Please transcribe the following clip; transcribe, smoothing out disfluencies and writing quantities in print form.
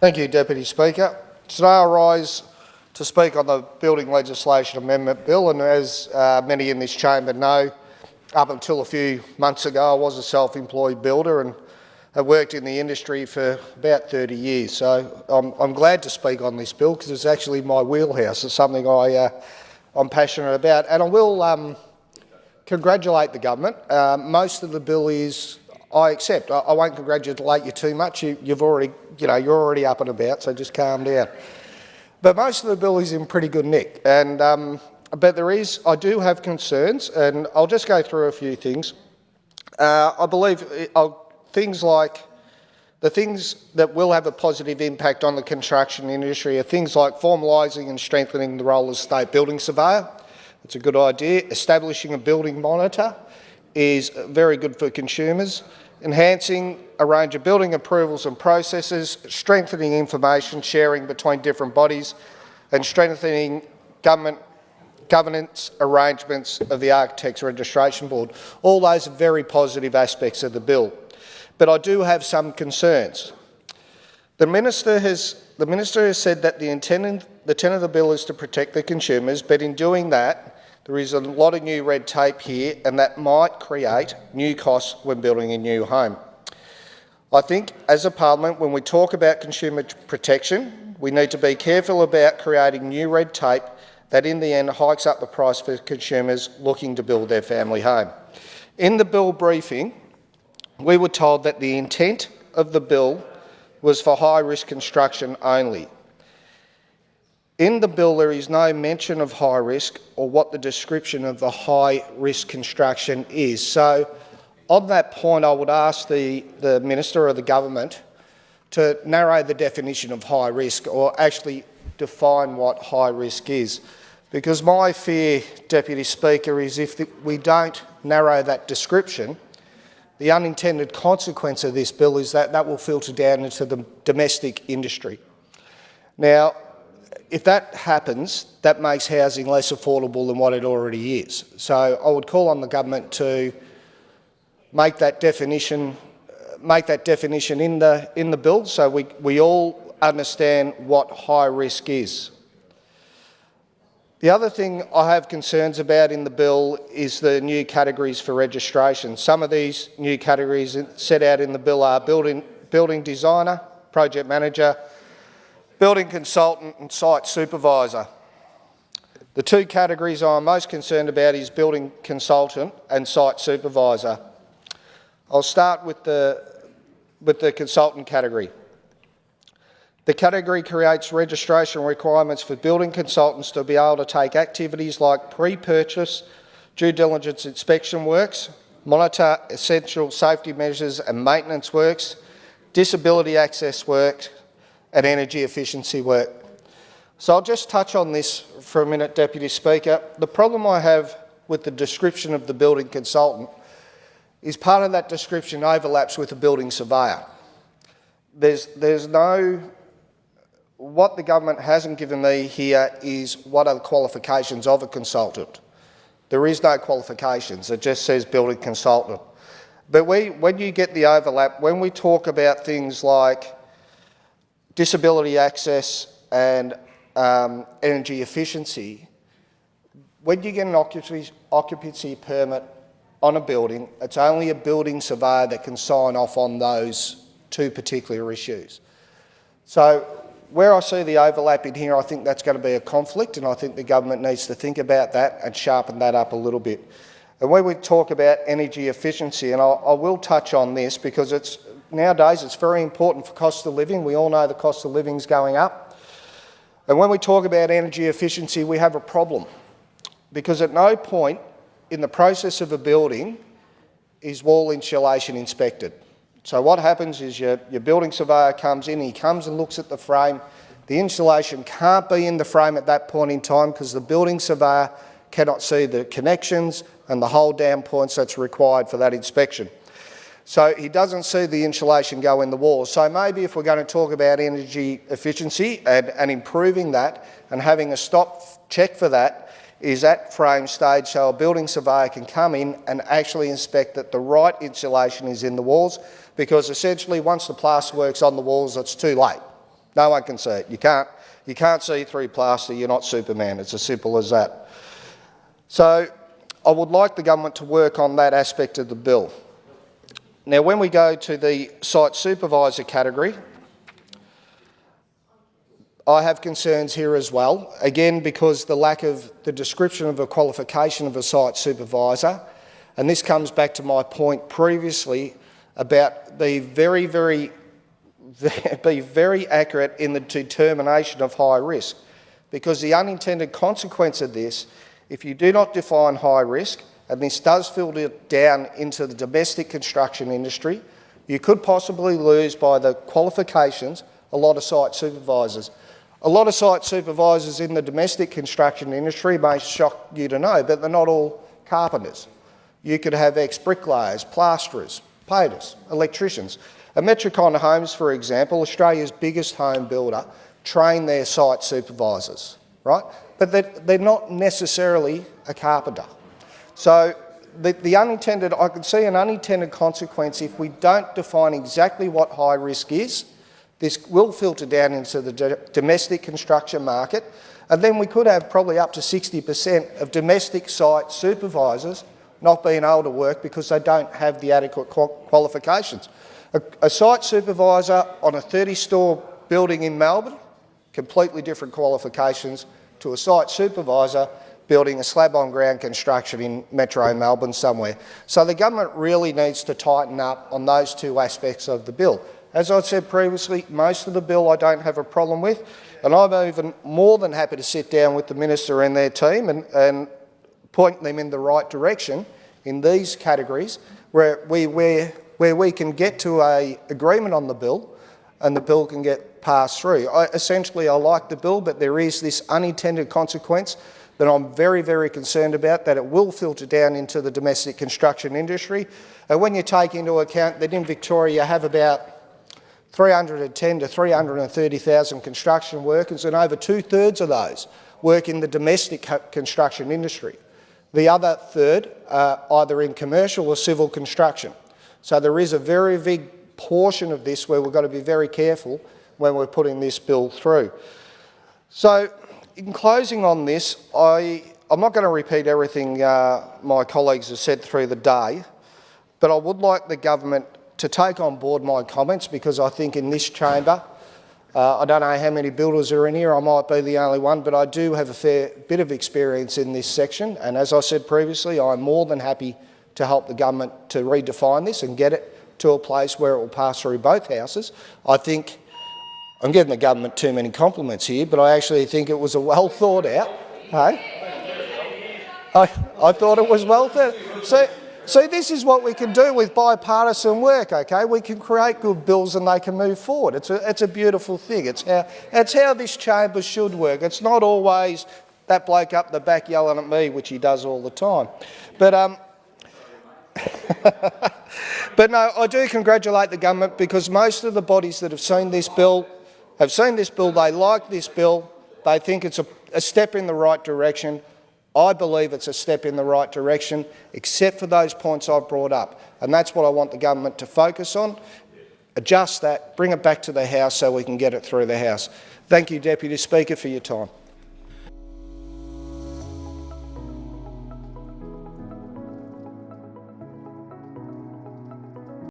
Thank you, Deputy Speaker. Today I rise to speak on the Building Legislation Amendment Bill, and as many in this chamber know, up until a few months ago I was a self-employed builder and have worked in the industry for about 30 years. So I'm glad to speak on this bill because it's actually my wheelhouse. It's something I'm passionate about, and I will congratulate the government. Most of the bill is I accept. I won't congratulate you too much. You're already up and about, so just calm down. But most of the bill is in pretty good nick, and but I do have concerns, and I'll just go through a few things. I believe things like the things that will have a positive impact on the construction industry are things like formalising and strengthening the role of state building surveyor. It's a good idea. Establishing a building monitor is very good for consumers. Enhancing a range of building approvals and processes, strengthening information sharing between different bodies, and strengthening governance arrangements of the Architects Registration Board. All those are very positive aspects of the bill. But I do have some concerns. The Minister has said that the intent of the bill is to protect the consumers, but in doing that, there is a lot of new red tape here, and that might create new costs when building a new home. I think, as a parliament, when we talk about consumer protection, we need to be careful about creating new red tape that in the end hikes up the price for consumers looking to build their family home. In the bill briefing, we were told that the intent of the bill was for high-risk construction only. In the bill, there is no mention of high risk or what the description of the high-risk construction is. So, on that point, I would ask the Minister or the government to narrow the definition of high risk, or actually define what high risk is. Because my fear, Deputy Speaker, is if we don't narrow that description, the unintended consequence of this bill is that will filter down into the domestic industry. Now, if that happens, that makes housing less affordable than what it already is. So I would call on the government to make that definition in the bill, so we all understand what high risk is. The other thing I have concerns about in the bill is the new categories for registration. Some of these new categories set out in the bill are building designer, project manager, building consultant and site supervisor. The two categories I'm most concerned about is building consultant and site supervisor. I'll start with the consultant category. The category creates registration requirements for building consultants to be able to take activities like pre-purchase, due diligence inspection works, monitor essential safety measures and maintenance works, disability access work, and energy efficiency work. So I'll just touch on this for a minute, Deputy Speaker. The problem I have with the description of the building consultant is part of that description overlaps with the building surveyor. What the government hasn't given me here is what are the qualifications of a consultant. There is no qualifications, it just says building consultant. But when you get the overlap, when we talk about things like disability access and energy efficiency, when you get an occupancy permit on a building, it's only a building surveyor that can sign off on those two particular issues. So where I see the overlap in here, I think that's going to be a conflict, and I think the government needs to think about that and sharpen that up a little bit. And when we talk about energy efficiency, and I will touch on this because nowadays it's very important for cost of living. We all know the cost of living is going up. And when we talk about energy efficiency, we have a problem, because at no point in the process of a building is wall insulation inspected. So what happens is your building surveyor comes in, he comes and looks at the frame. The insulation can't be in the frame at that point in time because the building surveyor cannot see the connections and the hole down points that's required for that inspection. So he doesn't see the insulation go in the walls. So maybe if we're going to talk about energy efficiency and improving that and having a stop check for that, is at frame stage so a building surveyor can come in and actually inspect that the right insulation is in the walls, because essentially once the plasterwork's on the walls, it's too late. No one can see it. You can't see through plaster. You're not Superman. It's as simple as that. So I would like the government to work on that aspect of the bill. Now, when we go to the site supervisor category, I have concerns here as well, again because the lack of the description of a qualification of a site supervisor, and this comes back to my point previously about be very accurate in the determination of high risk, because the unintended consequence of this, if you do not define high risk, and this does filter down into the domestic construction industry, you could possibly lose by the qualifications a lot of site supervisors. A lot of site supervisors in the domestic construction industry may shock you to know, but they're not all carpenters. You could have ex-bricklayers, plasterers, painters, electricians. At Metricon Homes, for example, Australia's biggest home builder, train their site supervisors, right? But they're not necessarily a carpenter. So the unintended, I can see an unintended consequence if we don't define exactly what high risk is. This will filter down into the domestic construction market, and then we could have probably up to 60% of domestic site supervisors not being able to work because they don't have the adequate qualifications. A site supervisor on a 30-store building in Melbourne, completely different qualifications to a site supervisor building a slab-on-ground construction in Metro Melbourne somewhere. So the government really needs to tighten up on those two aspects of the bill. As I said previously, most of the bill I don't have a problem with, and I'm even more than happy to sit down with the Minister and their team and point them in the right direction in these categories where we can get to an agreement on the bill and the bill can get passed through. Essentially, I like the bill, but there is this unintended consequence that I'm very concerned about, that it will filter down into the domestic construction industry. And when you take into account that in Victoria you have about 310 to 330,000 construction workers, and over 2/3 of those work in the domestic construction industry. The other third are either in commercial or civil construction. So there is a very big portion of this where we've got to be very careful when we're putting this bill through. So in closing on this, I'm not going to repeat everything my colleagues have said through the day, but I would like the government to take on board my comments, because I think in this chamber, I don't know how many builders are in here, I might be the only one, but I do have a fair bit of experience in this section, and as I said previously, I'm more than happy to help the government to redefine this and get it to a place where it will pass through both houses. I think I'm giving the government too many compliments here, but I actually think it was a well thought out. Hey? I thought it was well thought out. See, this is what we can do with bipartisan work, okay? We can create good bills and they can move forward. It's a beautiful thing. It's how this chamber should work. It's not always that bloke up the back yelling at me, which he does all the time. But but no, I do congratulate the government, because most of the bodies that have seen this bill, they like this bill, they think it's a step in the right direction. I believe it's a step in the right direction, except for those points I've brought up. And that's what I want the government to focus on, adjust that, bring it back to the House so we can get it through the House. Thank you, Deputy Speaker, for your time.